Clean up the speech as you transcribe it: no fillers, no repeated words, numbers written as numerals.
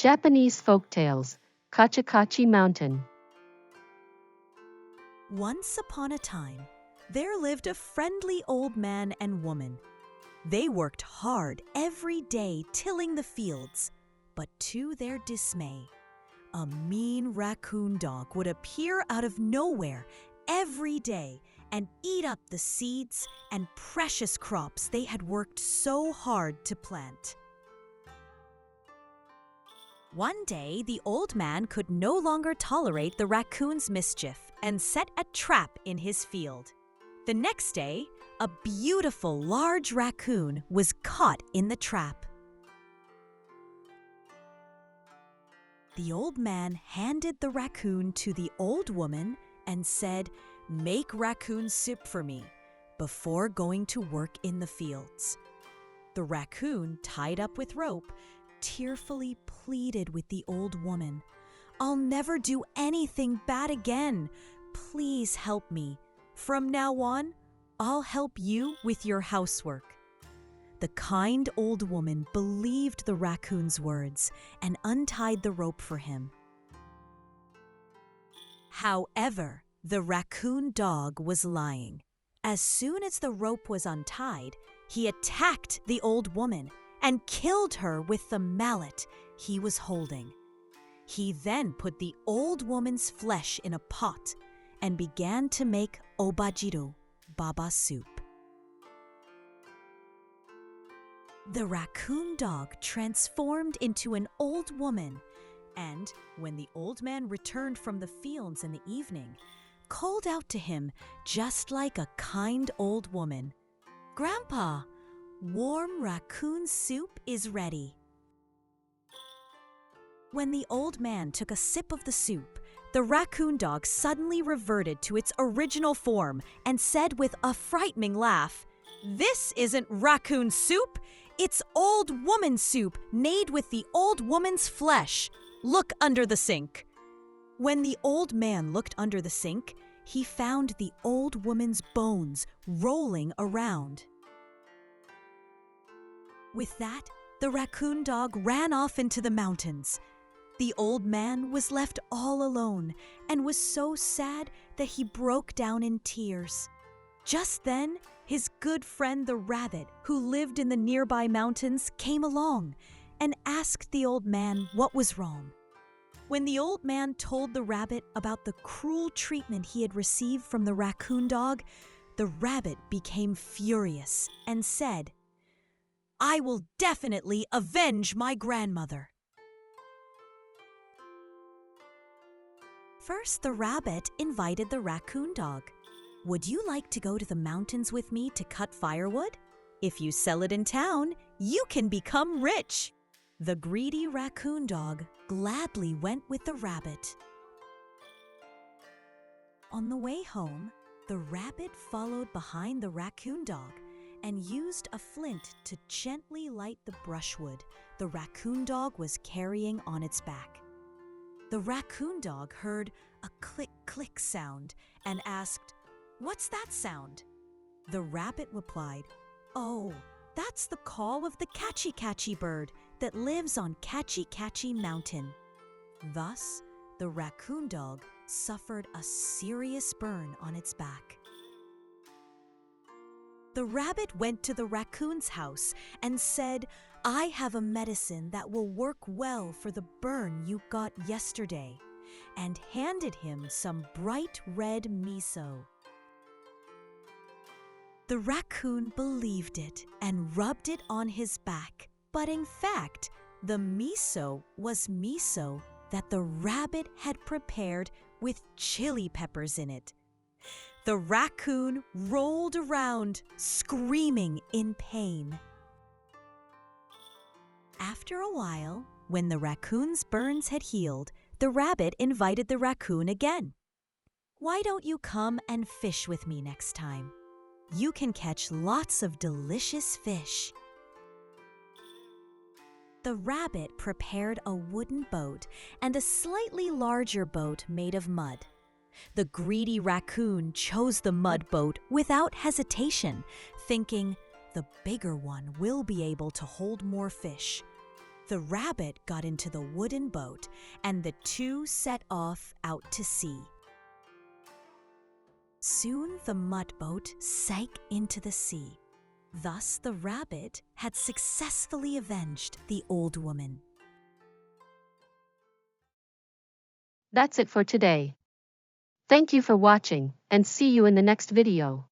Japanese Folktales, Kachikachi Mountain. Once upon a time, there lived a friendly old man and woman. They worked hard every day tilling the fields, but to their dismay, a mean raccoon dog would appear out of nowhere every day and eat up the seeds and precious crops they had worked so hard to plant. One day, the old man could no longer tolerate the raccoon's mischief and set a trap in his field. The next day, a beautiful large raccoon was caught in the trap. The old man handed the raccoon to the old woman and said, "Make raccoon soup for me," before going to work in the fields. The raccoon, tied up with rope, tearfully pleaded with the old woman, "I'll never do anything bad again. Please help me. From now on, I'll help you with your housework." The kind old woman believed the raccoon's words and untied the rope for him. However, the raccoon dog was lying. As soon as the rope was untied, he attacked the old woman and killed her with the mallet he was holding. He then put the old woman's flesh in a pot and began to make obajiru, baba soup. The raccoon dog transformed into an old woman and, when the old man returned from the fields in the evening, called out to him just like a kind old woman, "Grandpa, warm raccoon soup is ready." When the old man took a sip of the soup, the raccoon dog suddenly reverted to its original form and said with a frightening laugh, "This isn't raccoon soup, it's old woman soup made with the old woman's flesh. Look under the sink." When the old man looked under the sink, he found the old woman's bones rolling around. With that, the raccoon dog ran off into the mountains. The old man was left all alone and was so sad that he broke down in tears. Just then, his good friend the rabbit, who lived in the nearby mountains, came along and asked the old man what was wrong. When the old man told the rabbit about the cruel treatment he had received from the raccoon dog, the rabbit became furious and said, "I will definitely avenge my grandmother." First, the rabbit invited the raccoon dog. "Would you like to go to the mountains with me to cut firewood? If you sell it in town, you can become rich." The greedy raccoon dog gladly went with the rabbit. On the way home, the rabbit followed behind the raccoon dog and used a flint to gently light the brushwood the raccoon dog was carrying on its back. The raccoon dog heard a click-click sound and asked, "What's that sound?" The rabbit replied, "Oh, that's the call of the Kachikachi bird that lives on Kachikachi Mountain." Thus, the raccoon dog suffered a serious burn on its back. The rabbit went to the raccoon's house and said, "I have a medicine that will work well for the burn you got yesterday," and handed him some bright red miso. The raccoon believed it and rubbed it on his back, but in fact, the miso was miso that the rabbit had prepared with chili peppers in it. The raccoon rolled around, screaming in pain. After a while, when the raccoon's burns had healed, the rabbit invited the raccoon again. "Why don't you come and fish with me next time? You can catch lots of delicious fish." The rabbit prepared a wooden boat and a slightly larger boat made of mud. The greedy raccoon chose the mud boat without hesitation, thinking, "The bigger one will be able to hold more fish." The rabbit got into the wooden boat, and the two set off out to sea. Soon the mud boat sank into the sea. Thus the rabbit had successfully avenged the old woman. That's it for today. Thank you for watching, and see you in the next video.